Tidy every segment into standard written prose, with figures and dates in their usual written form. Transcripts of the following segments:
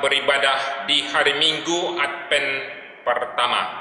beribadah di hari Minggu Advent pertama.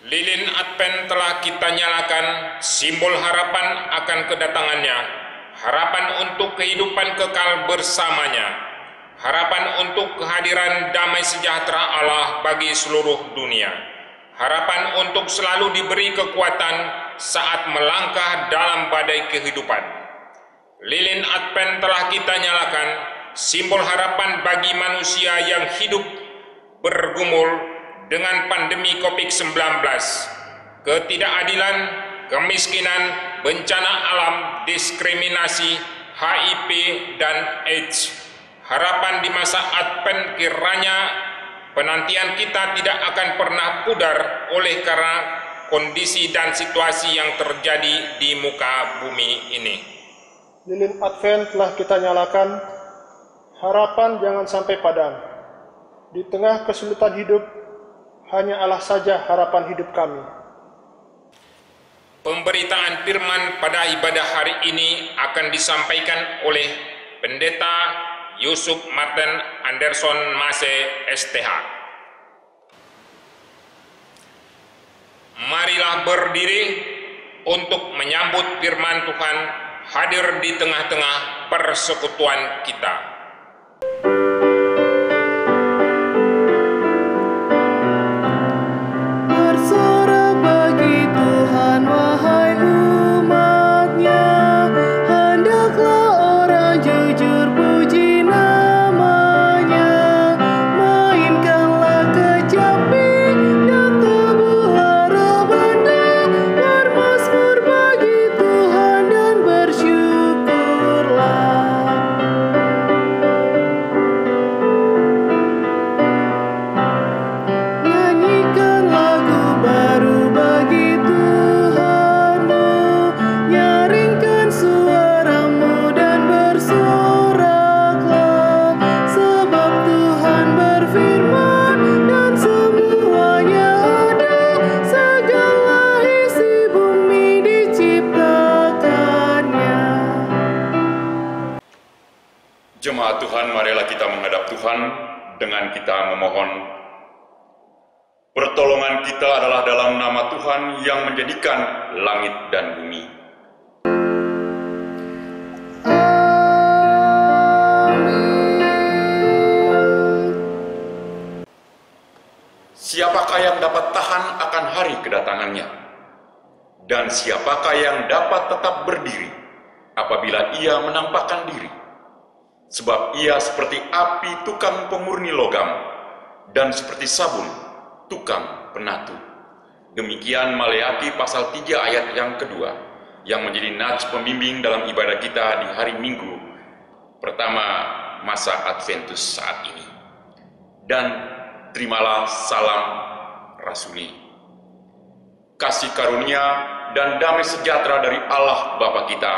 Lilin Advent telah kita nyalakan, simbol harapan akan kedatangannya, harapan untuk kehidupan kekal bersamanya, harapan untuk kehadiran damai sejahtera Allah bagi seluruh dunia, harapan untuk selalu diberi kekuatan saat melangkah dalam badai kehidupan. Lilin Advent telah kita nyalakan, simbol harapan bagi manusia yang hidup bergumul dengan pandemi COVID-19, ketidakadilan, kemiskinan, bencana alam, diskriminasi, HIV, dan AIDS. Harapan di masa Advent kiranya penantian kita tidak akan pernah pudar oleh karena kondisi dan situasi yang terjadi di muka bumi ini. Lilin Advent telah kita nyalakan, harapan jangan sampai padam. Di tengah kesulitan hidup, hanya Allah saja harapan hidup kami. Pemberitaan firman pada ibadah hari ini akan disampaikan oleh Pendeta Yusuf Martin Anderson Mase, STH. Marilah berdiri untuk menyambut firman Tuhan hadir di tengah-tengah persekutuan kita. Jemaat Tuhan, marilah kita menghadap Tuhan dengan kita memohon. Pertolongan kita adalah dalam nama Tuhan yang menjadikan langit dan bumi. Siapakah yang dapat tahan akan hari kedatangannya? Dan siapakah yang dapat tetap berdiri apabila ia menampakkan diri? Sebab ia seperti api tukang pemurni logam, dan seperti sabun tukang penatu. Demikian Maleakhi pasal 3 ayat yang kedua, yang menjadi nats pembimbing dalam ibadah kita di hari Minggu pertama masa Adventus saat ini. Dan terimalah salam rasuli. Kasih karunia dan damai sejahtera dari Allah Bapa kita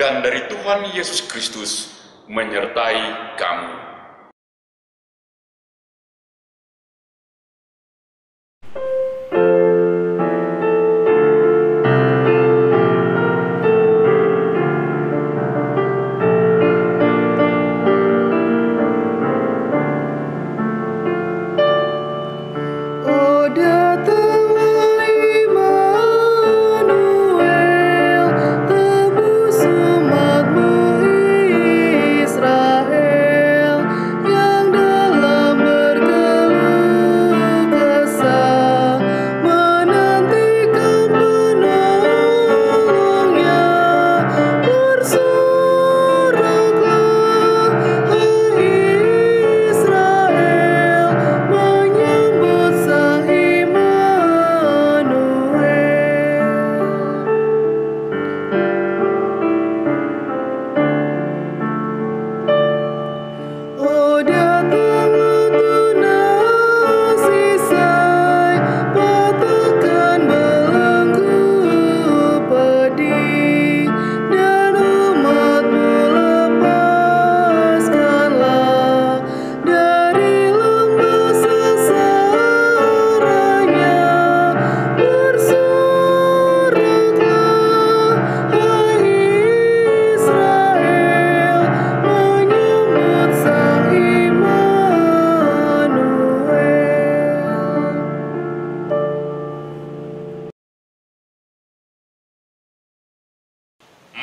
dan dari Tuhan Yesus Kristus menyertai kamu. Datanglah Immanuel.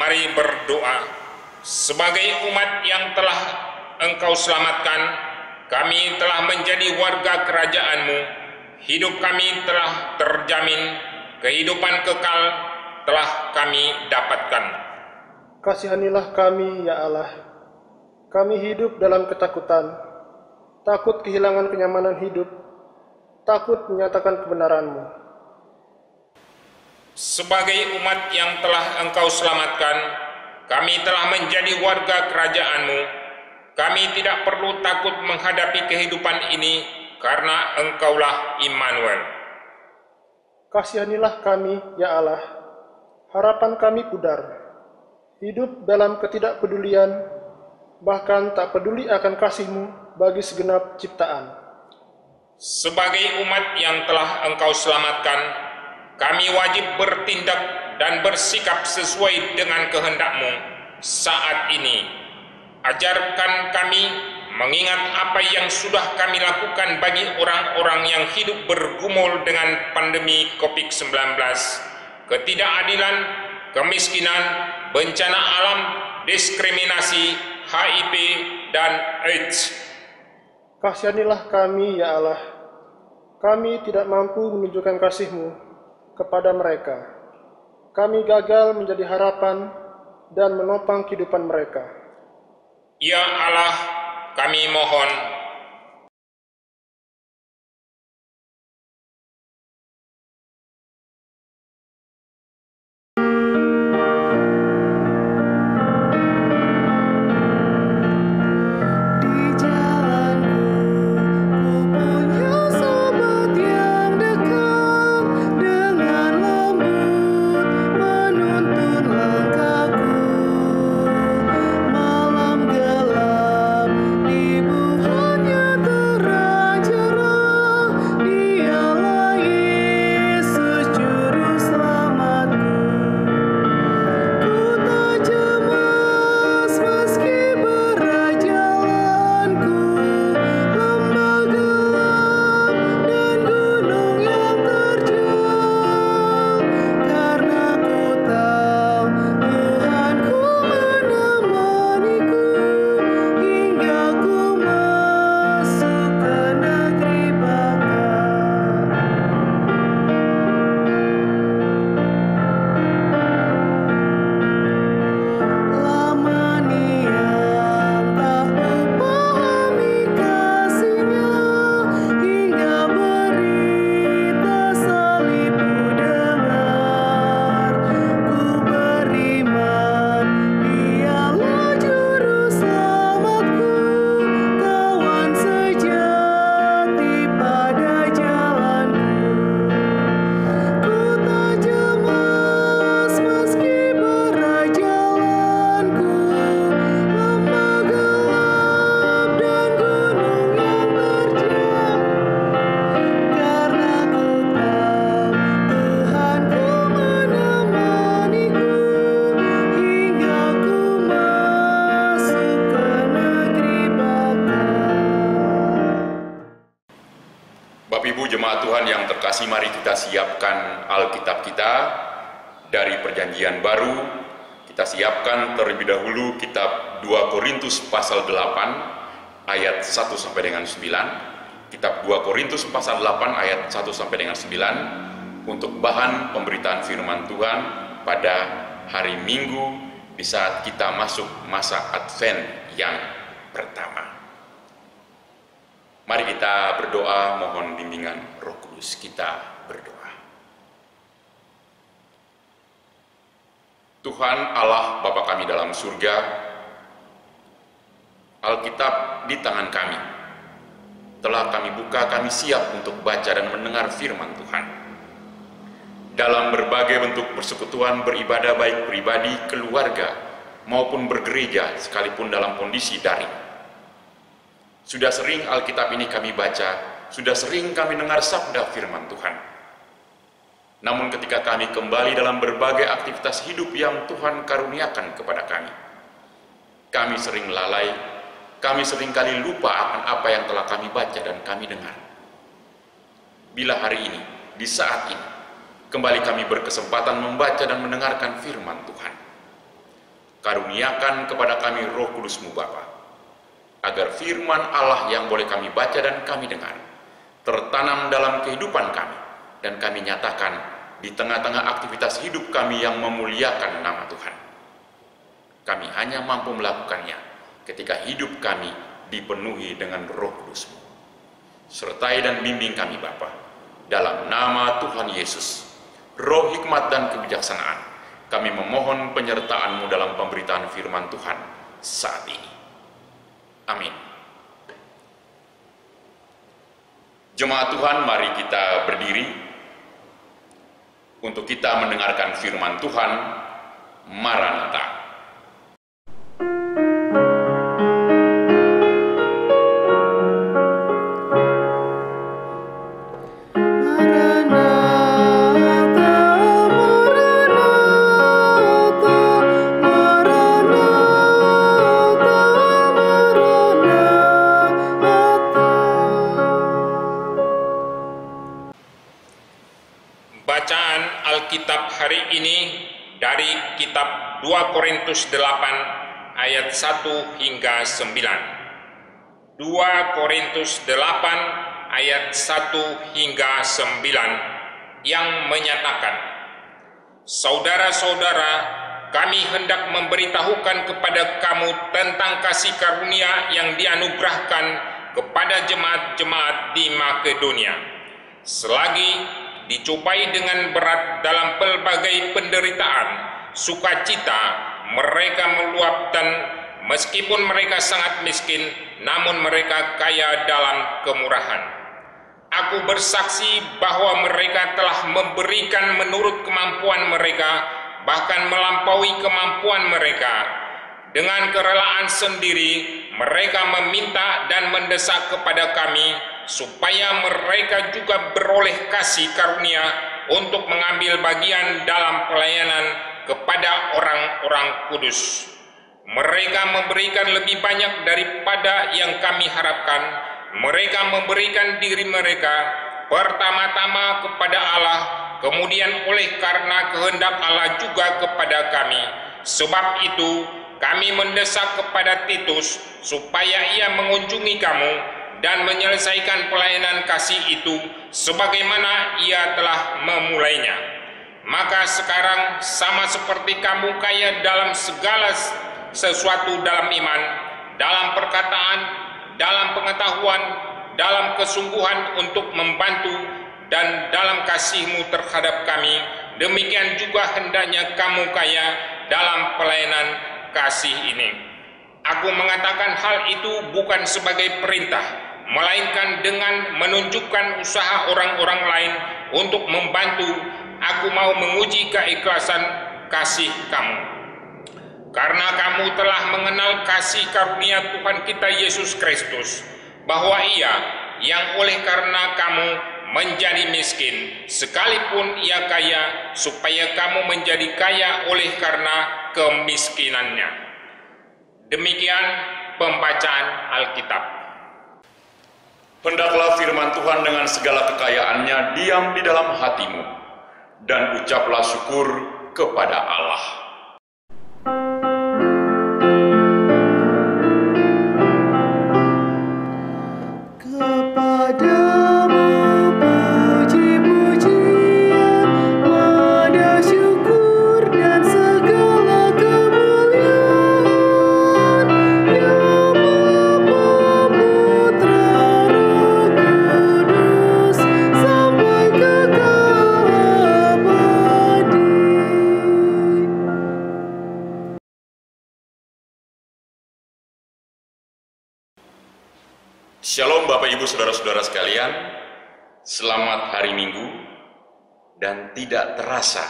mari berdoa. Sebagai umat yang telah Engkau selamatkan, kami telah menjadi warga kerajaan-Mu. Hidup kami telah terjamin, kehidupan kekal telah kami dapatkan. Kasihanilah kami, ya Allah. Kami hidup dalam ketakutan, takut kehilangan kenyamanan hidup, takut menyatakan kebenaran-Mu. Sebagai umat yang telah Engkau selamatkan, kami telah menjadi warga kerajaan-Mu. Kami tidak perlu takut menghadapi kehidupan ini, karena Engkaulah Immanuel. Kasihanilah kami, ya Allah. Harapan kami pudar. Hidup dalam ketidakpedulian, bahkan tak peduli akan kasih-Mu bagi segenap ciptaan. Sebagai umat yang telah Engkau selamatkan, kami wajib bertindak dan bersikap sesuai dengan kehendak-Mu saat ini. Ajarkan kami mengingat apa yang sudah kami lakukan bagi orang-orang yang hidup bergumul dengan pandemi COVID-19, ketidakadilan, kemiskinan, bencana alam, diskriminasi, HIV, dan AIDS. Kasihanilah kami, ya Allah. Kami tidak mampu menunjukkan kasih-Mu kepada mereka. Kami gagal menjadi harapan dan menopang kehidupan mereka. Ya Allah, kami mohon, Jemaat Tuhan yang terkasih, mari kita siapkan Alkitab kita dari Perjanjian Baru. Kita siapkan terlebih dahulu kitab 2 Korintus pasal 8 ayat 1 sampai dengan 9. Kitab 2 Korintus pasal 8 ayat 1 sampai dengan 9 untuk bahan pemberitaan firman Tuhan pada hari Minggu di saat kita masuk masa Advent yang pertama. Mari kita berdoa, mohon bimbingan Roh Kudus. Kita berdoa. Tuhan Allah Bapa kami dalam surga, Alkitab di tangan kami. Telah kami buka, kami siap untuk baca dan mendengar firman Tuhan. Dalam berbagai bentuk persekutuan beribadah, baik pribadi, keluarga, maupun bergereja, sekalipun dalam kondisi daring. Sudah sering Alkitab ini kami baca, sudah sering kami dengar sabda firman Tuhan. Namun ketika kami kembali dalam berbagai aktivitas hidup yang Tuhan karuniakan kepada kami sering lalai, kami seringkali lupa akan apa yang telah kami baca dan kami dengar. Bila hari ini, di saat ini, kembali kami berkesempatan membaca dan mendengarkan firman Tuhan, Karuniakan kepada kami Roh Kudus-Mu Bapa, agar firman Allah yang boleh kami baca dan kami dengar tertanam dalam kehidupan kami, dan kami nyatakan di tengah-tengah aktivitas hidup kami yang memuliakan nama Tuhan. Kami hanya mampu melakukannya ketika hidup kami dipenuhi dengan Roh Kudus-Mu. Sertai dan bimbing kami Bapa, dalam nama Tuhan Yesus. Roh hikmat dan kebijaksanaan, kami memohon penyertaan-Mu dalam pemberitaan firman Tuhan saat ini. Amin. Jemaat Tuhan, mari kita berdiri untuk kita mendengarkan firman Tuhan. Maranatha. Bacaan Alkitab hari ini dari kitab 2 Korintus 8 ayat 1 hingga 9. 2 Korintus 8 ayat 1 hingga 9 yang menyatakan, "Saudara-saudara, kami hendak memberitahukan kepada kamu tentang kasih karunia yang dianugerahkan kepada jemaat-jemaat di Makedonia. Selagi dicobai dengan berat dalam pelbagai penderitaan, sukacita mereka meluapkan, meskipun mereka sangat miskin, namun mereka kaya dalam kemurahan. Aku bersaksi bahwa mereka telah memberikan menurut kemampuan mereka, bahkan melampaui kemampuan mereka. Dengan kerelaan sendiri, mereka meminta dan mendesak kepada kami, supaya mereka juga beroleh kasih karunia untuk mengambil bagian dalam pelayanan kepada orang-orang kudus. Mereka memberikan lebih banyak daripada yang kami harapkan. Mereka memberikan diri mereka pertama-tama kepada Allah, kemudian oleh karena kehendak Allah juga kepada kami. Sebab itu, kami mendesak kepada Titus supaya ia mengunjungi kamu dan menyelesaikan pelayanan kasih itu sebagaimana ia telah memulainya. Maka sekarang sama seperti kamu kaya dalam segala sesuatu, dalam iman, dalam perkataan, dalam pengetahuan, dalam kesungguhan untuk membantu, dan dalam kasih-Mu terhadap kami, demikian juga hendaknya kamu kaya dalam pelayanan kasih ini. Aku mengatakan hal itu bukan sebagai perintah, melainkan dengan menunjukkan usaha orang-orang lain untuk membantu. Aku mau menguji keikhlasan kasih kamu. Karena kamu telah mengenal kasih karunia Tuhan kita Yesus Kristus, bahwa Ia yang oleh karena kamu menjadi miskin, sekalipun Ia kaya, supaya kamu menjadi kaya oleh karena kemiskinannya." Demikian pembacaan Alkitab. Hendaklah firman Tuhan dengan segala kekayaannya diam di dalam hatimu, dan ucaplah syukur kepada Allah. Shalom Bapak Ibu Saudara-saudara sekalian, selamat hari Minggu. Dan tidak terasa,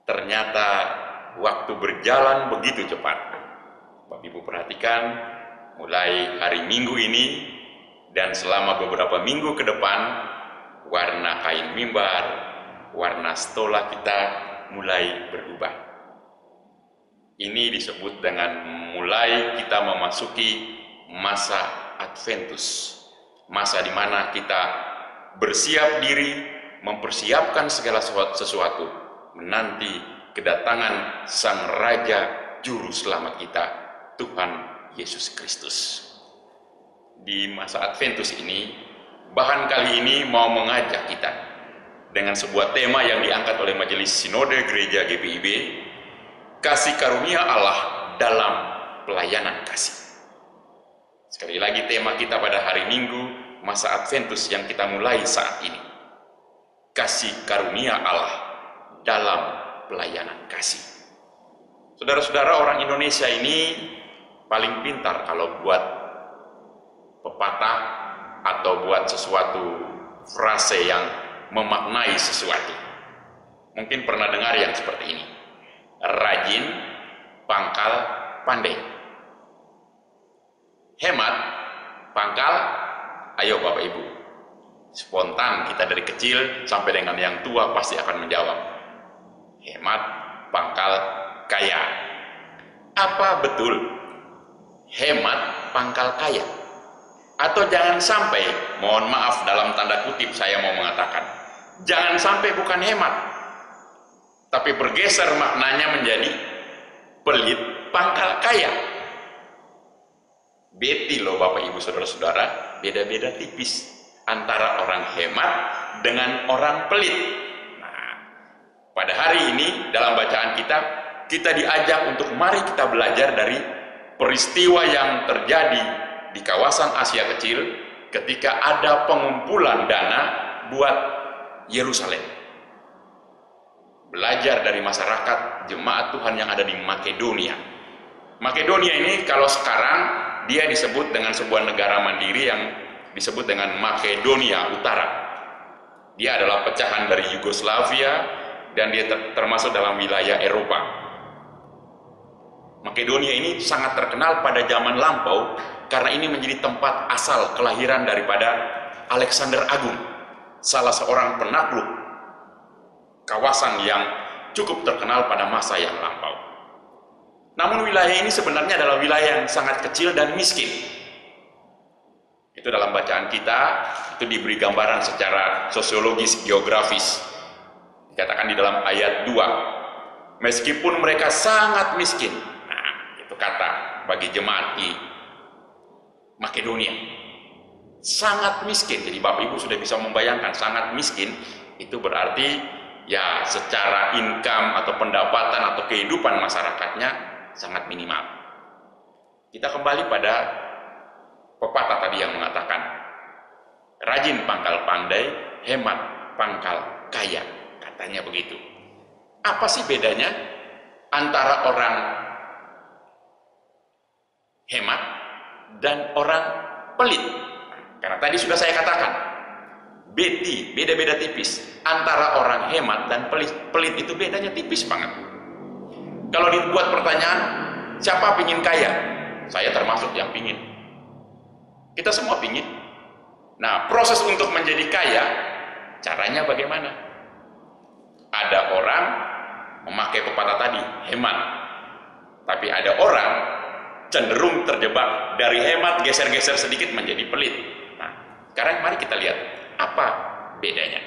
ternyata waktu berjalan begitu cepat. Bapak Ibu perhatikan, mulai hari Minggu ini dan selama beberapa minggu ke depan, warna kain mimbar, warna stola kita mulai berubah. Ini disebut dengan mulai kita memasuki masa Adventus, masa di mana kita bersiap diri, mempersiapkan segala sesuatu, menanti kedatangan Sang Raja Juru Selamat kita, Tuhan Yesus Kristus. Di masa Adventus ini, bahan kali ini mau mengajak kita dengan sebuah tema yang diangkat oleh Majelis Sinode Gereja GPIB, kasih karunia Allah dalam pelayanan kasih. Sekali lagi tema kita pada hari Minggu, masa Adventus yang kita mulai saat ini. Kasih karunia Allah dalam pelayanan kasih. Saudara-saudara, orang Indonesia ini paling pintar kalau buat pepatah atau buat sesuatu frase yang memaknai sesuatu. Mungkin pernah dengar yang seperti ini. Rajin, pangkal, pandai. Hemat, pangkal, ayo Bapak Ibu. Spontan kita dari kecil sampai dengan yang tua pasti akan menjawab. Hemat, pangkal, kaya. Apa betul hemat, pangkal, kaya? Atau jangan sampai, mohon maaf dalam tanda kutip saya mau mengatakan, jangan sampai bukan hemat, tapi bergeser maknanya menjadi pelit, pangkal, kaya. Beti loh Bapak Ibu Saudara-saudara, beda-beda tipis antara orang hemat dengan orang pelit. Nah, pada hari ini dalam bacaan kita diajak untuk mari kita belajar dari peristiwa yang terjadi di kawasan Asia Kecil ketika ada pengumpulan dana buat Yerusalem. Belajar dari masyarakat jemaat Tuhan yang ada di Makedonia. Makedonia ini kalau sekarang dia disebut dengan sebuah negara mandiri yang disebut dengan Makedonia Utara. Dia adalah pecahan dari Yugoslavia dan dia termasuk dalam wilayah Eropa. Makedonia ini sangat terkenal pada zaman lampau karena ini menjadi tempat asal kelahiran daripada Alexander Agung, salah seorang penakluk kawasan yang cukup terkenal pada masa yang lampau. Namun wilayah ini sebenarnya adalah wilayah yang sangat kecil dan miskin. Itu dalam bacaan kita, itu diberi gambaran secara sosiologis, geografis. Dikatakan di dalam ayat 2, meskipun mereka sangat miskin. Nah, itu kata bagi jemaat di Makedonia. Sangat miskin. Jadi Bapak Ibu sudah bisa membayangkan sangat miskin itu berarti ya secara income atau pendapatan atau kehidupan masyarakatnya sangat minimal. Kita kembali pada pepatah tadi yang mengatakan rajin pangkal pandai, hemat pangkal kaya, katanya begitu. Apa sih bedanya antara orang hemat dan orang pelit? Karena tadi sudah saya katakan, beda-beda tipis antara orang hemat dan pelit. Pelit itu bedanya tipis banget. Kalau dibuat pertanyaan, siapa pingin kaya? Saya termasuk yang pingin. Kita semua pingin. Nah, proses untuk menjadi kaya, caranya bagaimana? Ada orang memakai pepatah tadi, hemat. Tapi ada orang cenderung terjebak dari hemat, geser-geser sedikit menjadi pelit. Nah, sekarang mari kita lihat apa bedanya.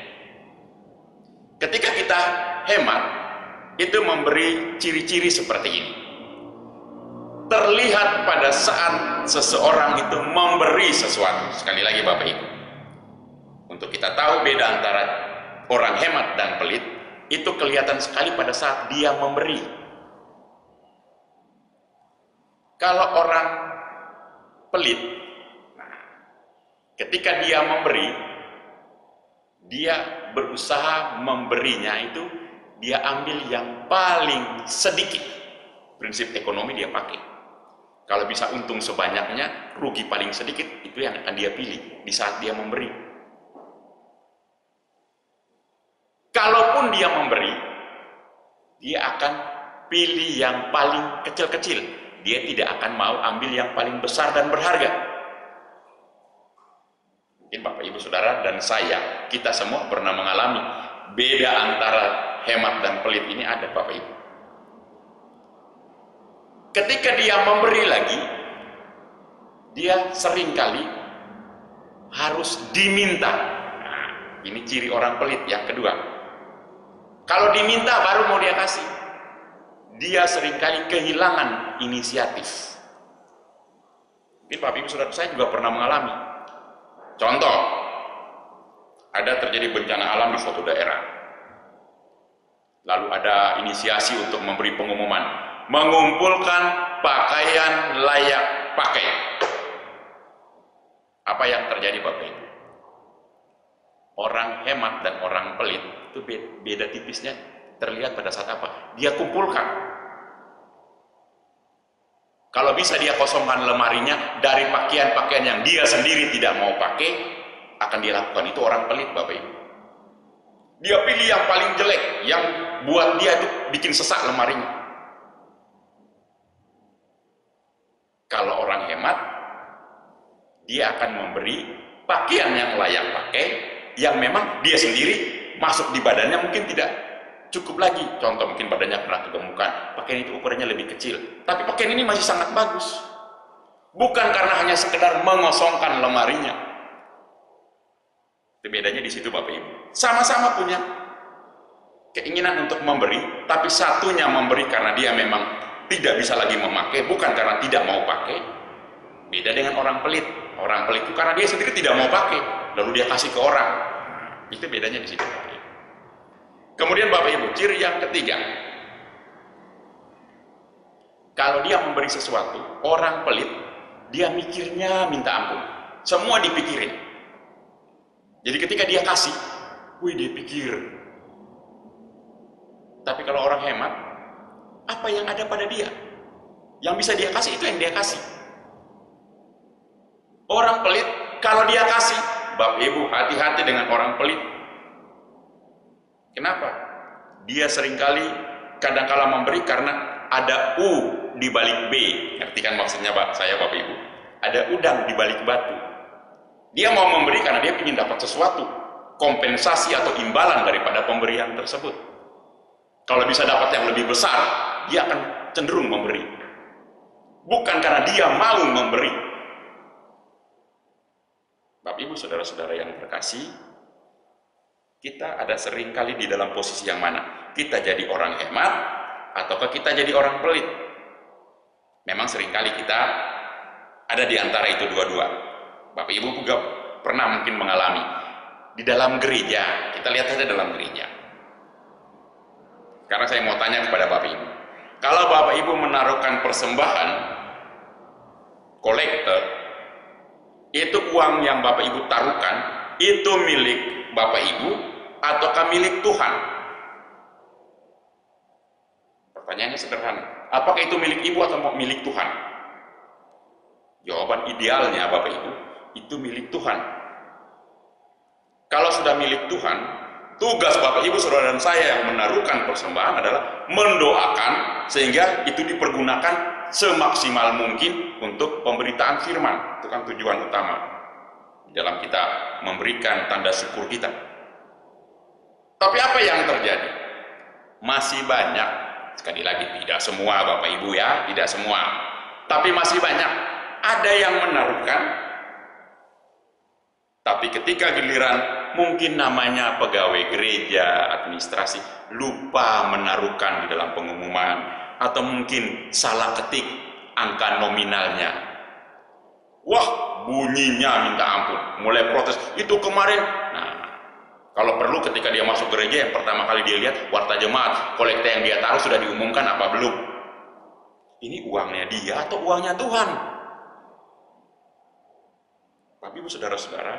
Ketika kita hemat, itu memberi ciri-ciri seperti ini. Terlihat pada saat seseorang itu memberi sesuatu. Sekali lagi Bapak Ibu, untuk kita tahu beda antara orang hemat dan pelit, itu kelihatan sekali pada saat dia memberi. Kalau orang pelit, nah, ketika dia memberi, dia berusaha memberinya itu dia ambil yang paling sedikit. Prinsip ekonomi dia pakai. Kalau bisa untung sebanyaknya, rugi paling sedikit, itu yang akan dia pilih di saat dia memberi. Kalaupun dia memberi, dia akan pilih yang paling kecil-kecil. Dia tidak akan mau ambil yang paling besar dan berharga. Mungkin Bapak Ibu Saudara dan saya, kita semua pernah mengalami beda antara hemat dan pelit ini ada Bapak Ibu. Ketika dia memberi lagi, dia seringkali harus diminta. Nah, ini ciri orang pelit yang kedua. Kalau diminta baru mau dia kasih. dia seringkali kehilangan inisiatif. Mungkin Bapak Ibu Saudara saya juga pernah mengalami. Contoh, ada terjadi bencana alam di suatu daerah. Lalu ada inisiasi untuk memberi pengumuman, mengumpulkan pakaian layak pakai. Apa yang terjadi Bapak Ibu? Orang hemat dan orang pelit itu beda tipisnya terlihat pada saat apa? Dia kumpulkan. Kalau bisa dia kosongkan lemarinya dari pakaian-pakaian yang dia sendiri tidak mau pakai, akan dia lakukan. Itu orang pelit Bapak Ibu. Dia pilih yang paling jelek, yang buat dia itu bikin sesak lemarinya. Kalau orang hemat, dia akan memberi pakaian yang layak pakai, yang memang dia sendiri masuk di badannya mungkin tidak cukup lagi. Contoh, mungkin badannya pernah kegemukan, pakaian itu ukurannya lebih kecil, tapi pakaian ini masih sangat bagus. Bukan karena hanya sekedar mengosongkan lemarinya. Itu bedanya di situ Bapak Ibu. Sama-sama punya keinginan untuk memberi, tapi satunya memberi karena dia memang tidak bisa lagi memakai, bukan karena tidak mau pakai. Beda dengan orang pelit. Orang pelit itu karena dia sendiri tidak mau pakai, lalu dia kasih ke orang. Itu bedanya di situ Bapak Ibu. Kemudian Bapak Ibu, ciri yang ketiga, kalau dia memberi sesuatu, orang pelit, dia mikirnya minta ampun, semua dipikirin. Jadi ketika dia kasih, dia pikir. Tapi kalau orang hemat, apa yang ada pada dia, yang bisa dia kasih, itu yang dia kasih. Orang pelit, kalau dia kasih, Bapak Ibu hati-hati dengan orang pelit. Kenapa? Dia seringkali kadang-kala memberi karena ada U di balik B. Ngerti kan maksudnya saya Bapak Ibu? Ada udang di balik batu. Dia mau memberi karena dia ingin dapat sesuatu, kompensasi atau imbalan daripada pemberian tersebut. Kalau bisa dapat yang lebih besar, dia akan cenderung memberi. Bukan karena dia mau memberi. Bapak Ibu Saudara-saudara yang terkasih, kita ada sering kali di dalam posisi yang mana? Kita jadi orang hemat, ataukah kita jadi orang pelit? Memang seringkali kita ada di antara itu dua-dua. Bapak Ibu juga pernah mungkin mengalami. Di dalam gereja, kita lihat saja dalam gereja. Karena saya mau tanya kepada Bapak Ibu. Kalau Bapak Ibu menaruhkan persembahan, kolektor, itu uang yang Bapak Ibu taruhkan, itu milik Bapak Ibu, ataukah milik Tuhan? Pertanyaannya sederhana. Apakah itu milik Ibu atau milik Tuhan? Jawaban idealnya Bapak Ibu, itu milik Tuhan. Kalau sudah milik Tuhan, tugas Bapak Ibu Saudara dan saya yang menaruhkan persembahan adalah mendoakan sehingga itu dipergunakan semaksimal mungkin untuk pemberitaan firman. Itu kan tujuan utama dalam kita memberikan tanda syukur kita. Tapi apa yang terjadi? Masih banyak, sekali lagi tidak semua Bapak Ibu ya, tidak semua, tapi masih banyak ada yang menaruhkan, tapi ketika giliran mungkin namanya pegawai gereja, administrasi, lupa menaruhkan di dalam pengumuman, atau mungkin salah ketik angka nominalnya. Wah, bunyinya minta ampun, mulai protes. Itu kemarin, nah, kalau perlu ketika dia masuk gereja, yang pertama kali dia lihat warta jemaat, kolekte yang dia taruh sudah diumumkan apa belum? Ini uangnya dia atau uangnya Tuhan? Tapi Ibu Saudara-saudara,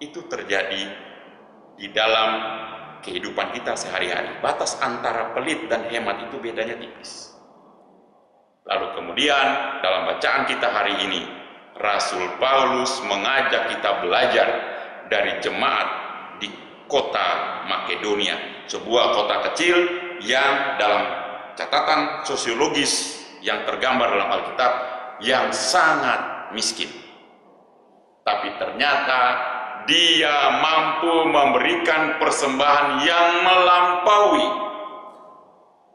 itu terjadi di dalam kehidupan kita sehari-hari. Batas antara pelit dan hemat itu bedanya tipis. Lalu kemudian dalam bacaan kita hari ini, Rasul Paulus mengajak kita belajar dari jemaat di kota Makedonia, sebuah kota kecil yang dalam catatan sosiologis yang tergambar dalam Alkitab yang sangat miskin. Tapi ternyata dia mampu memberikan persembahan yang melampaui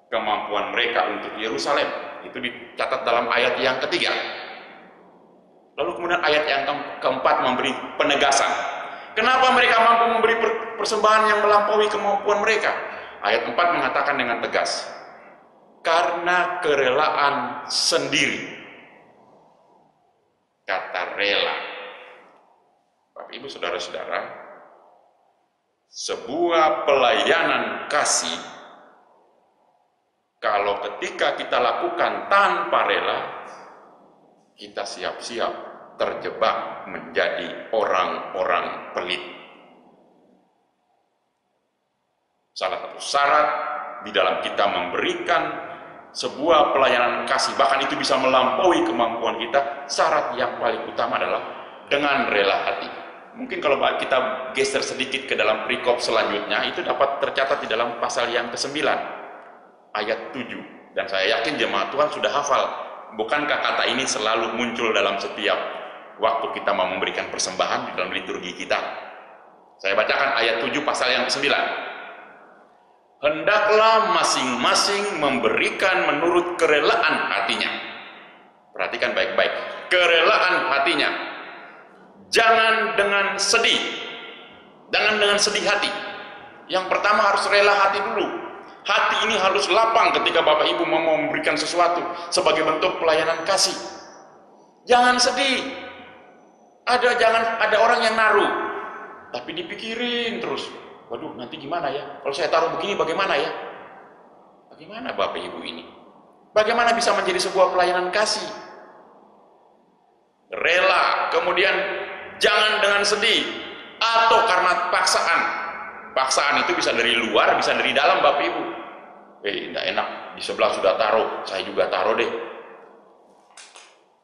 kemampuan mereka untuk Yerusalem. Itu dicatat dalam ayat yang ketiga. Lalu kemudian ayat yang keempat memberi penegasan. Kenapa mereka mampu memberi persembahan yang melampaui kemampuan mereka? Ayat 4 mengatakan dengan tegas, karena kerelaan sendiri. Kata rela. Bapak Ibu Saudara-saudara, sebuah pelayanan kasih kalau ketika kita lakukan tanpa rela, kita siap-siap terjebak menjadi orang-orang pelit. Salah satu syarat di dalam kita memberikan sebuah pelayanan kasih, bahkan itu bisa melampaui kemampuan kita, syarat yang paling utama adalah dengan rela hati. Mungkin kalau kita geser sedikit ke dalam perikop selanjutnya, itu dapat tercatat di dalam pasal yang ke-9, ayat 7. Dan saya yakin jemaat Tuhan sudah hafal. Bukankah kata ini selalu muncul dalam setiap waktu kita mau memberikan persembahan di dalam liturgi kita? Saya bacakan ayat 7 pasal yang ke-9. Hendaklah masing-masing memberikan menurut kerelaan hatinya. Perhatikan baik-baik, kerelaan hatinya. Jangan dengan sedih. Jangan dengan sedih hati. Yang pertama harus rela hati dulu. Hati ini harus lapang ketika Bapak Ibu mau memberikan sesuatu sebagai bentuk pelayanan kasih. Jangan sedih. Ada orang yang naruh, tapi dipikirin terus. Waduh, nanti gimana ya? Kalau saya taruh begini bagaimana ya? Bagaimana Bapak Ibu ini? Bagaimana bisa menjadi sebuah pelayanan kasih? Rela, kemudian jangan dengan sedih atau karena paksaan. Paksaan itu bisa dari luar, bisa dari dalam Bapak Ibu. Tidak enak, di sebelah sudah taruh, saya juga taruh deh.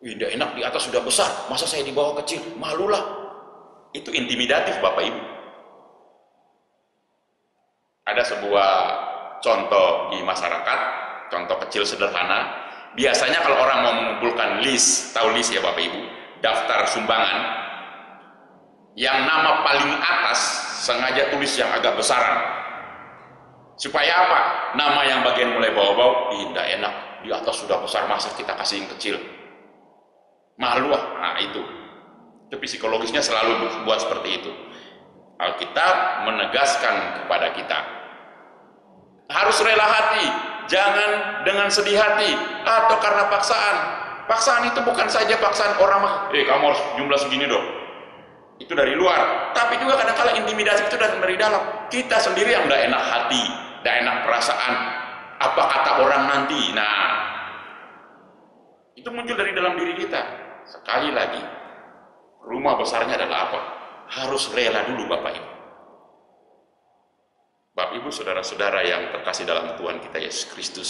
Tidak enak, di atas sudah besar, masa saya di bawah kecil? Malulah. Itu intimidatif Bapak Ibu. Ada sebuah contoh di masyarakat, contoh kecil sederhana. Biasanya kalau orang mau mengumpulkan list, tahu list ya Bapak Ibu, daftar sumbangan, yang nama paling atas sengaja tulis yang agak besaran. Supaya apa? Nama yang bagian mulai bawah-bawah, tidak enak, di atas sudah besar, masa kita kasih yang kecil? Malu ah. Nah itu psikologisnya selalu buat seperti itu. Alkitab menegaskan kepada kita, harus rela hati, jangan dengan sedih hati atau karena paksaan. Paksaan itu bukan saja paksaan orang, kamu harus jumlah segini dong. Itu dari luar, tapi juga kadang-kadang intimidasi itu dari dalam. Kita sendiri yang udah enak hati, udah enak perasaan, apa kata orang nanti. Nah, itu muncul dari dalam diri kita. Sekali lagi, rumah besarnya adalah apa? Harus rela dulu Bapak Ibu. Bapak Ibu, saudara-saudara yang terkasih dalam Tuhan kita Yesus Kristus,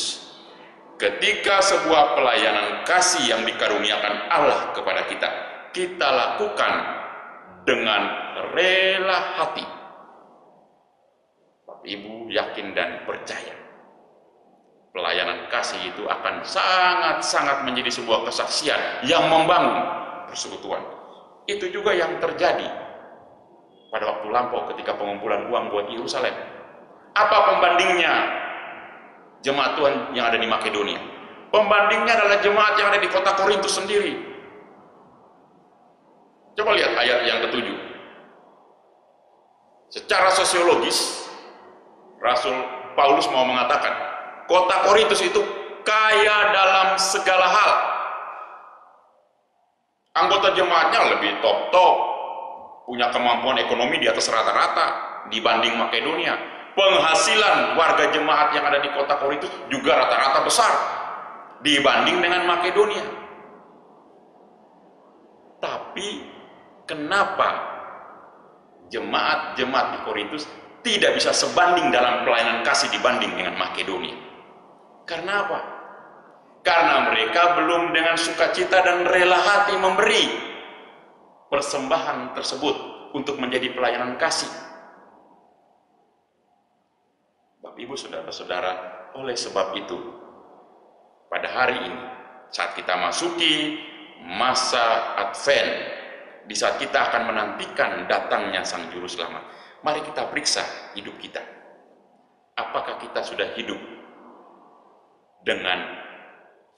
ketika sebuah pelayanan kasih yang dikaruniakan Allah kepada kita, kita lakukan dengan rela hati. Bapak Ibu yakin dan percaya, pelayanan kasih itu akan sangat-sangat menjadi sebuah kesaksian yang membangun persekutuan. Itu juga yang terjadi pada waktu lampau ketika pengumpulan uang buat Yerusalem. Apa pembandingnya jemaat Tuhan yang ada di Makedonia? Pembandingnya adalah jemaat yang ada di kota Korintus sendiri. Coba lihat ayat yang ke-7. Secara sosiologis, Rasul Paulus mau mengatakan, kota Korintus itu kaya dalam segala hal. Anggota jemaatnya lebih top-top, punya kemampuan ekonomi di atas rata-rata dibanding Makedonia. Penghasilan warga jemaat yang ada di kota Korintus juga rata-rata besar dibanding dengan Makedonia. Tapi kenapa jemaat-jemaat di Korintus tidak bisa sebanding dalam pelayanan kasih dibanding dengan Makedonia? Karena apa? Karena mereka belum dengan sukacita dan rela hati memberi persembahan tersebut untuk menjadi pelayanan kasih. Bapak Ibu saudara-saudara, oleh sebab itu pada hari ini saat kita masuki masa Advent, di saat kita akan menantikan datangnya Sang Juru Selamat, mari kita periksa hidup kita. Apakah kita sudah hidup dengan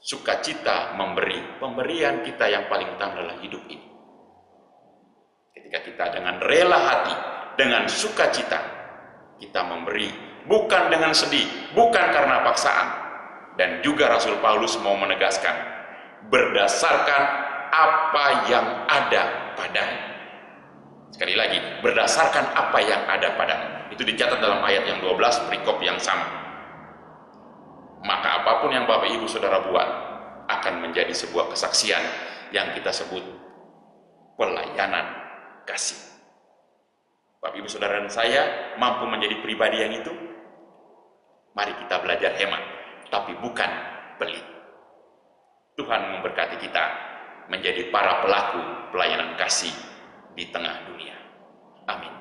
sukacita memberi? Pemberian kita yang paling utama adalah hidup ini. Ketika kita dengan rela hati, dengan sukacita, kita memberi, bukan dengan sedih, bukan karena paksaan, Dan juga Rasul Paulus mau menegaskan, berdasarkan apa yang ada padamu. Sekali lagi, berdasarkan apa yang ada padamu. Itu dicatat dalam ayat yang 12, perikop yang sama. Maka apapun yang Bapak Ibu Saudara buat akan menjadi sebuah kesaksian yang kita sebut pelayanan kasih. Bapak Ibu Saudara dan saya mampu menjadi pribadi yang itu. Mari kita belajar hemat, tapi bukan pelit. Tuhan memberkati kita menjadi para pelaku pelayanan kasih di tengah dunia. Amin.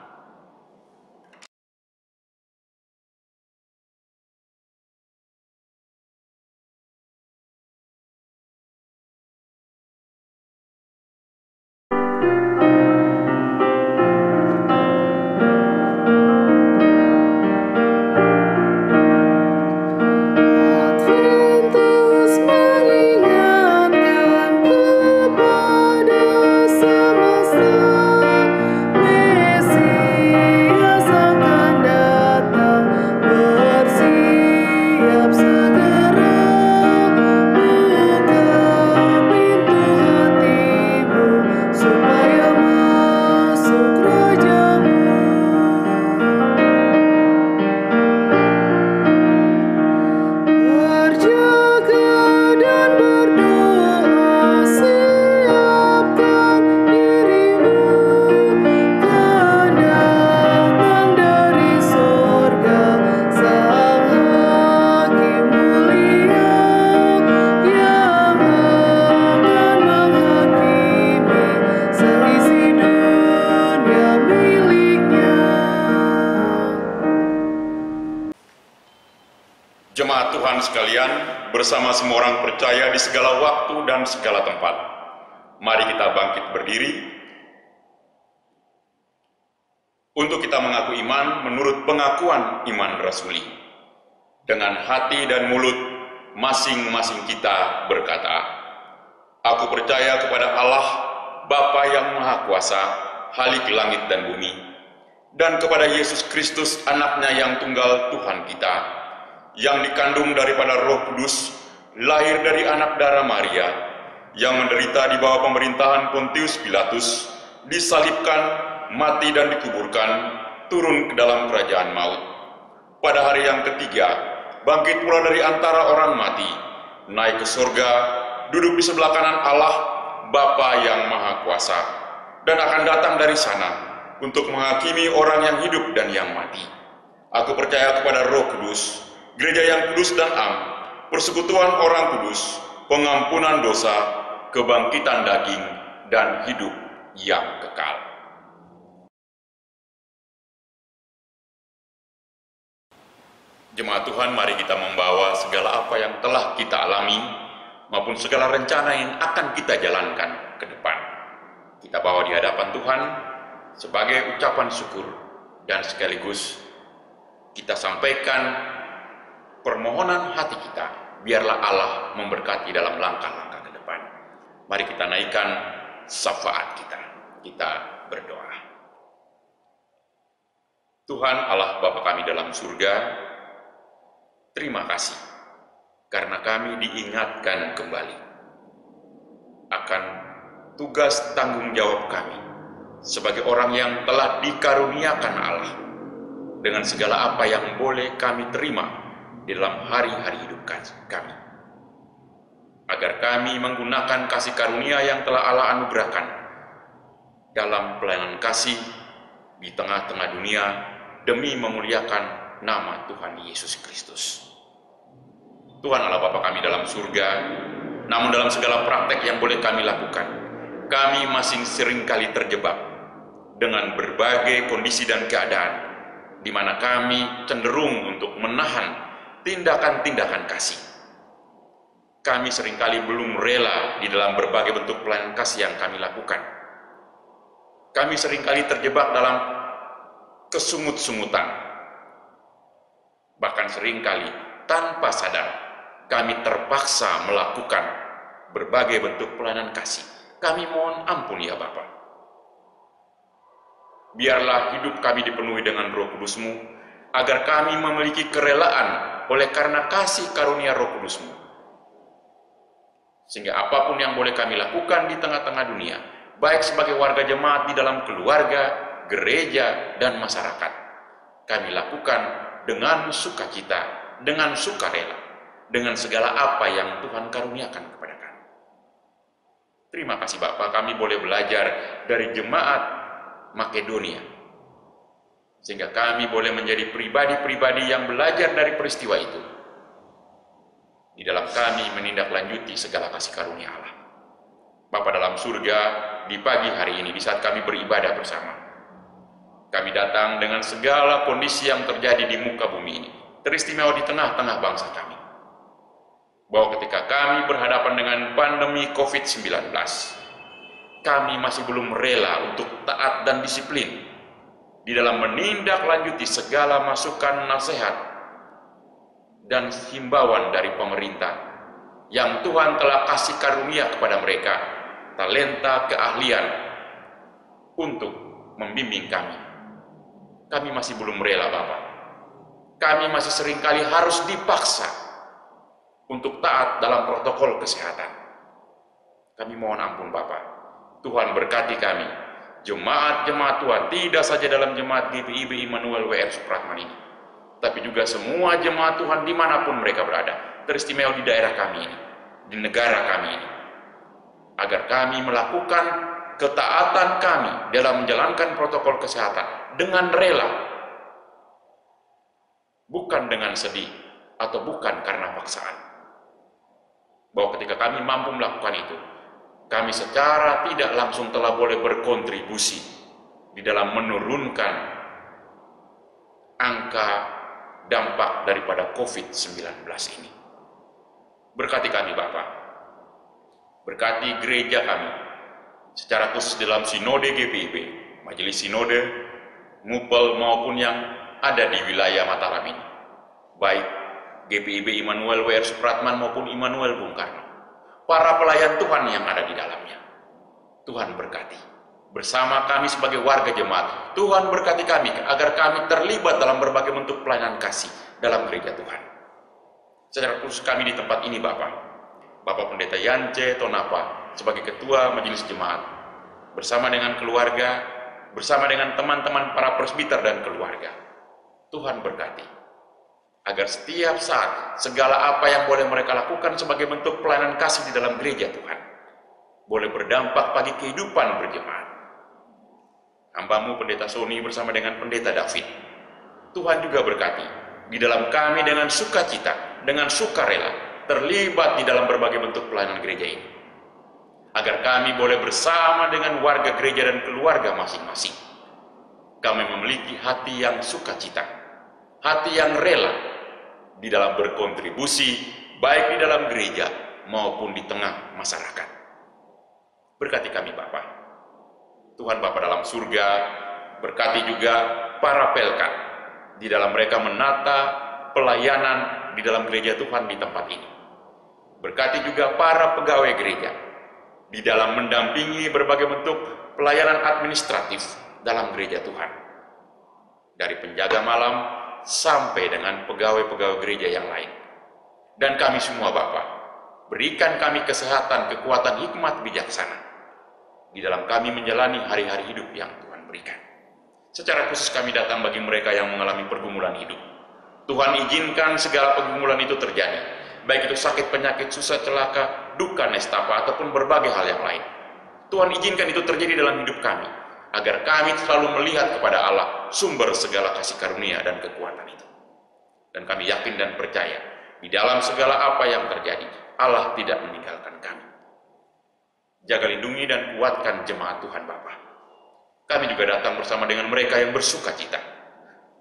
Adventus mengingatkan kepada semesta, Mesias akan datang, bersiap segera. Buka pintu hatimu supaya masuk rajamu. Berjaga dan berdoa, siapkan dirimu, kan datang dari sorga Sang Hakim mulia yang akan menghakimi seisi dunia miliknya. Jemaat Tuhan sekalian, bersama semua orang percaya di segala waktu dan segala tempat, mari kita bangkit berdiri untuk kita mengaku iman menurut pengakuan iman rasuli. Dengan hati dan mulut masing-masing kita berkata, aku percaya kepada Allah, Bapa yang Maha Kuasa, Khalik langit dan bumi, dan kepada Yesus Kristus, anaknya yang tunggal Tuhan kita, yang dikandung daripada Roh Kudus, lahir dari anak darah Maria, yang menderita di bawah pemerintahan Pontius Pilatus, disalibkan, mati dan dikuburkan, turun ke dalam kerajaan maut. Pada hari yang ketiga, bangkit pula dari antara orang mati, naik ke surga, duduk di sebelah kanan Allah, Bapa yang Maha Kuasa, dan akan datang dari sana untuk menghakimi orang yang hidup dan yang mati. Aku percaya kepada Roh Kudus, gereja yang kudus dan am, persekutuan orang kudus, pengampunan dosa, kebangkitan daging, dan hidup yang kekal. Jemaat Tuhan, mari kita membawa segala apa yang telah kita alami, maupun segala rencana yang akan kita jalankan ke depan. Kita bawa di hadapan Tuhan sebagai ucapan syukur, dan sekaligus kita sampaikan permohonan hati kita, biarlah Allah memberkati dalam langkah-langkah ke depan. Mari kita naikkan syafaat kita. Kita berdoa. Tuhan Allah Bapa kami dalam surga, terima kasih karena kami diingatkan kembali akan tugas tanggung jawab kami sebagai orang yang telah dikaruniakan Allah dengan segala apa yang boleh kami terima di dalam hari-hari hidup kami, agar kami menggunakan kasih karunia yang telah Allah anugerahkan dalam pelayanan kasih di tengah-tengah dunia demi memuliakan nama Tuhan Yesus Kristus. Tuhan Allah Bapa kami dalam surga, namun dalam segala praktek yang boleh kami lakukan, kami masih seringkali terjebak dengan berbagai kondisi dan keadaan, di mana kami cenderung untuk menahan tindakan-tindakan kasih. Kami seringkali belum rela di dalam berbagai bentuk pelayanan kasih yang kami lakukan. Kami seringkali terjebak dalam kesungut-sungutan. Bahkan seringkali tanpa sadar, kami terpaksa melakukan berbagai bentuk pelayanan kasih. Kami mohon ampun ya Bapa. Biarlah hidup kami dipenuhi dengan Roh Kudus-Mu, agar kami memiliki kerelaan oleh karena kasih karunia Roh Kudus-Mu. Sehingga apapun yang boleh kami lakukan di tengah-tengah dunia, baik sebagai warga jemaat di dalam keluarga, gereja, dan masyarakat, kami lakukan dengan sukacita, dengan sukarela, dengan segala apa yang Tuhan karuniakan kepada kami. Terima kasih Bapa, kami boleh belajar dari jemaat Makedonia, sehingga kami boleh menjadi pribadi-pribadi yang belajar dari peristiwa itu, di dalam kami menindaklanjuti segala kasih karunia Allah. Bapa dalam surga, di pagi hari ini, di saat kami beribadah bersama, kami datang dengan segala kondisi yang terjadi di muka bumi ini, teristimewa di tengah-tengah bangsa kami. Bahwa ketika kami berhadapan dengan pandemi COVID-19, kami masih belum rela untuk taat dan disiplin di dalam menindaklanjuti segala masukan nasihat dan himbauan dari pemerintah yang Tuhan telah kasih karunia kepada mereka, talenta, keahlian untuk membimbing kami. Kami masih belum rela, Bapak. Kami masih seringkali harus dipaksa untuk taat dalam protokol kesehatan. Kami mohon ampun, Bapak. Tuhan berkati kami, jemaat-jemaat Tuhan, tidak saja dalam jemaat GPIB Immanuel WR Supratman ini, tapi juga semua jemaat Tuhan dimanapun mereka berada, teristimewa di daerah kami ini, di negara kami ini, agar kami melakukan ketaatan kami dalam menjalankan protokol kesehatan dengan rela, bukan dengan sedih atau bukan karena paksaan. Bahwa ketika kami mampu melakukan itu, kami secara tidak langsung telah boleh berkontribusi di dalam menurunkan angka dampak daripada COVID-19 ini. Berkati kami, Bapak. Berkati gereja kami, secara khusus dalam sinode GPIB, majelis sinode, ngupel maupun yang ada di wilayah Mataram ini, baik GPIB Immanuel WR Supratman maupun Immanuel Bung Karno, para pelayan Tuhan yang ada di dalamnya. Tuhan berkati. Bersama kami sebagai warga jemaat, Tuhan berkati kami agar kami terlibat dalam berbagai bentuk pelayanan kasih dalam gereja Tuhan. Secara khusus kami di tempat ini, Bapak Pendeta Yance Tonapa sebagai Ketua Majelis Jemaat, bersama dengan keluarga, bersama dengan teman-teman para presbiter dan keluarga. Tuhan berkati agar setiap saat segala apa yang boleh mereka lakukan sebagai bentuk pelayanan kasih di dalam gereja Tuhan boleh berdampak bagi kehidupan berjemaat. Hamba-Mu Pendeta Sony bersama dengan Pendeta David, Tuhan juga berkati di dalam kami dengan sukacita, dengan sukarela terlibat di dalam berbagai bentuk pelayanan gereja ini, agar kami boleh bersama dengan warga gereja dan keluarga masing-masing, kami memiliki hati yang sukacita, hati yang rela di dalam berkontribusi baik di dalam gereja maupun di tengah masyarakat. Berkati kami, Bapa. Tuhan Bapa dalam surga, berkati juga para pelkat di dalam mereka menata pelayanan di dalam gereja Tuhan di tempat ini. Berkati juga para pegawai gereja di dalam mendampingi berbagai bentuk pelayanan administratif dalam gereja Tuhan, dari penjaga malam sampai dengan pegawai-pegawai gereja yang lain. Dan kami semua, Bapa, berikan kami kesehatan, kekuatan, hikmat, bijaksana di dalam kami menjalani hari-hari hidup yang Tuhan berikan. Secara khusus kami datang bagi mereka yang mengalami pergumulan hidup. Tuhan izinkan segala pergumulan itu terjadi, baik itu sakit, penyakit, susah, celaka, duka, nestapa, ataupun berbagai hal yang lain. Tuhan izinkan itu terjadi dalam hidup kami, agar kami selalu melihat kepada Allah, sumber segala kasih karunia dan kekuatan itu. Dan kami yakin dan percaya, di dalam segala apa yang terjadi, Allah tidak meninggalkan kami. Jaga, lindungi, dan kuatkan jemaat Tuhan, Bapa. Kami juga datang bersama dengan mereka yang bersuka cita.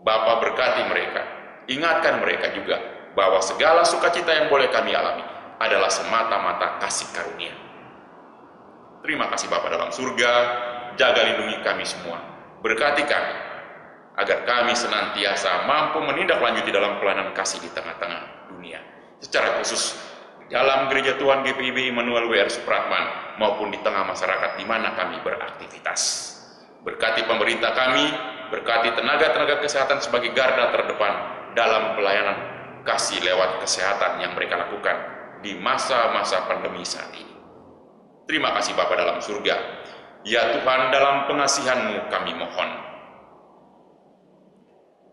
Bapa, berkati mereka, ingatkan mereka juga bahwa segala sukacita yang boleh kami alami adalah semata-mata kasih karunia. Terima kasih Bapa dalam surga, jaga lindungi kami semua, berkati kami, agar kami senantiasa mampu menindaklanjuti dalam pelayanan kasih di tengah-tengah dunia, secara khusus dalam gereja Tuhan GPIB Immanuel WR Supratman maupun di tengah masyarakat di mana kami beraktivitas. Berkati pemerintah kami, berkati tenaga-tenaga kesehatan sebagai garda terdepan dalam pelayanan kasih lewat kesehatan yang mereka lakukan di masa-masa pandemi saat ini. Terima kasih Bapa dalam surga. Ya Tuhan, dalam pengasihan-Mu kami mohon.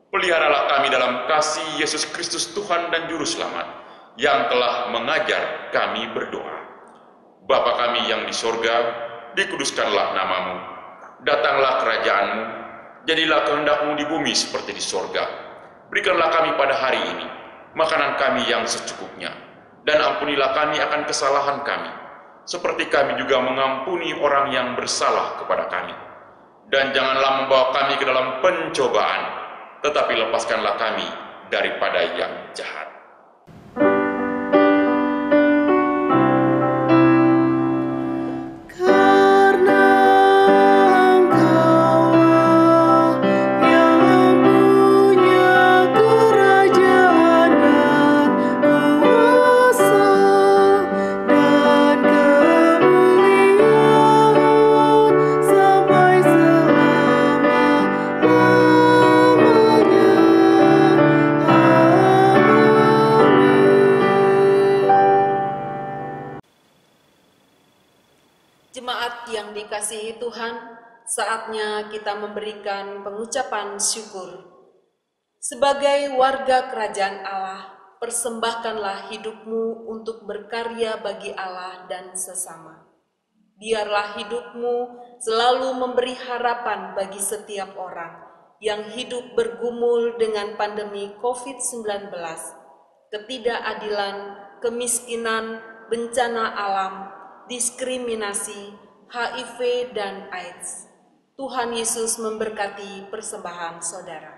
Peliharalah kami dalam kasih Yesus Kristus Tuhan dan Juru Selamat yang telah mengajar kami berdoa. Bapa kami yang di sorga, dikuduskanlah nama-Mu. Datanglah kerajaan-Mu, jadilah kehendak-Mu di bumi seperti di sorga. Berikanlah kami pada hari ini makanan kami yang secukupnya, dan ampunilah kami akan kesalahan kami, seperti kami juga mengampuni orang yang bersalah kepada kami. Dan janganlah membawa kami ke dalam pencobaan, tetapi lepaskanlah kami daripada yang jahat. Jemaat yang dikasihi Tuhan, saatnya kita memberikan pengucapan syukur. Sebagai warga kerajaan Allah, persembahkanlah hidupmu untuk berkarya bagi Allah dan sesama. Biarlah hidupmu selalu memberi harapan bagi setiap orang yang hidup bergumul dengan pandemi COVID-19, ketidakadilan, kemiskinan, bencana alam, diskriminasi, HIV, dan AIDS. Tuhan Yesus memberkati persembahan saudara.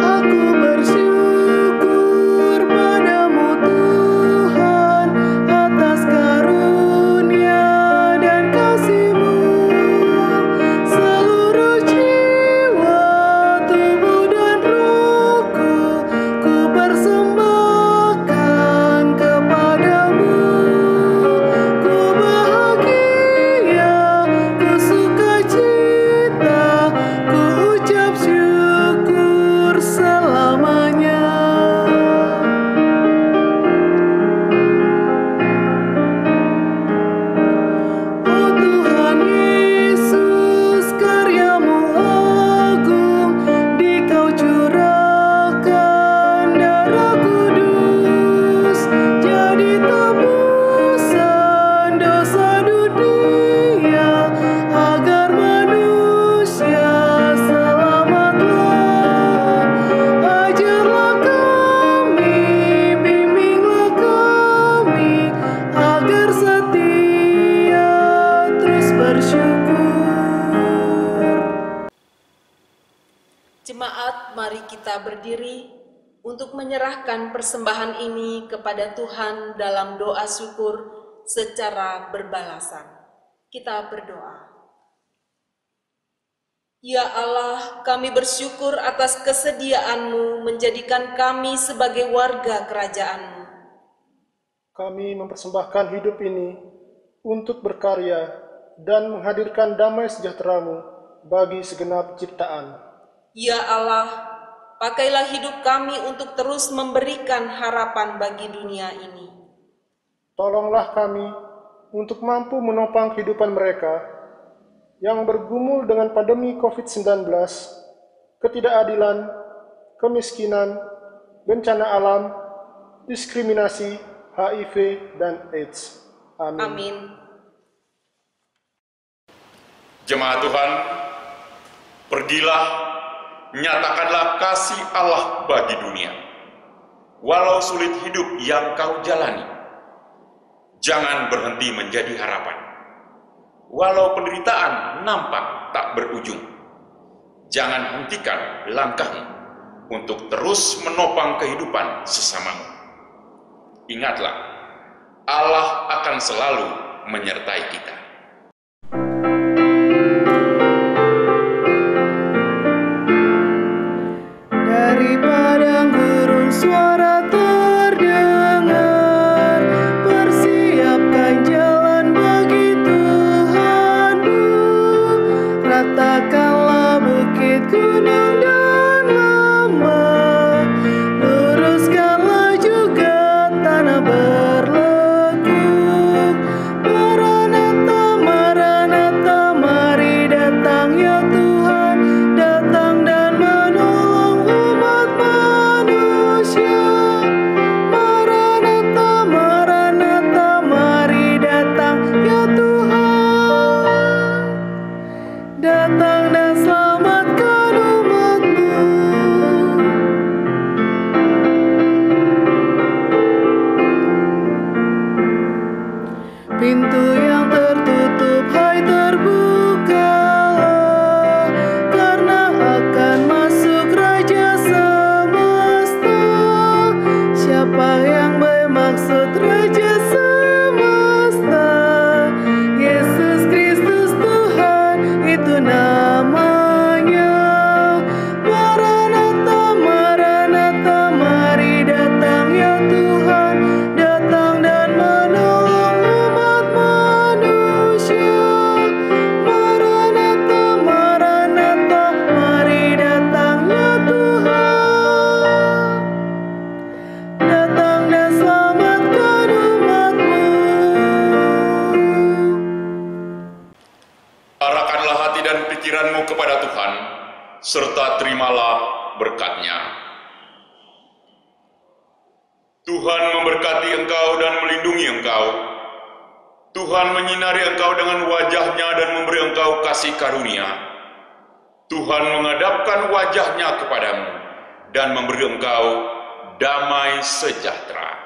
Aku bersyukur padamu Tuhan atas karunia dan kasih-Mu. Seluruh jiwa, tubuh dan rohku ku persembahkan kepadamu. Ku bahagia, ku sukacita, ku ucap syukur selamanya. Oh Tuhan Yesus, karya-Mu agung, di Kau curahkan darah kudus, jadi tebusan dosa dunia, agar manusia selamatlah. Ajarlah kami, bimbinglah kami, agar setia terus bersyukur. Jemaat, mari kita berdiri untuk menyerahkan persembahan ini kepada Tuhan dalam doa syukur secara berbalasan. Kita berdoa. Ya Allah, kami bersyukur atas kesediaan-Mu menjadikan kami sebagai warga kerajaan-Mu. Kami mempersembahkan hidup ini untuk berkarya dan menghadirkan damai sejahtera-Mu bagi segenap ciptaan. Ya Allah, pakailah hidup kami untuk terus memberikan harapan bagi dunia ini. Tolonglah kami untuk mampu menopang kehidupan mereka yang bergumul dengan pandemi COVID-19, ketidakadilan, kemiskinan, bencana alam, diskriminasi, HIV, dan AIDS. Amin. Amin. Jemaat Tuhan, pergilah, nyatakanlah kasih Allah bagi dunia. Walau sulit hidup yang kau jalani, jangan berhenti menjadi harapan. Walau penderitaan nampak tak berujung, jangan hentikan langkahmu untuk terus menopang kehidupan sesamamu. Ingatlah, Allah akan selalu menyertai kita. kepada Tuhan, serta terimalah berkat-Nya. Tuhan memberkati engkau dan melindungi engkau. Tuhan menyinari engkau dengan wajah-Nya dan memberi engkau kasih karunia. Tuhan menghadapkan wajah-Nya kepadamu dan memberi engkau damai sejahtera.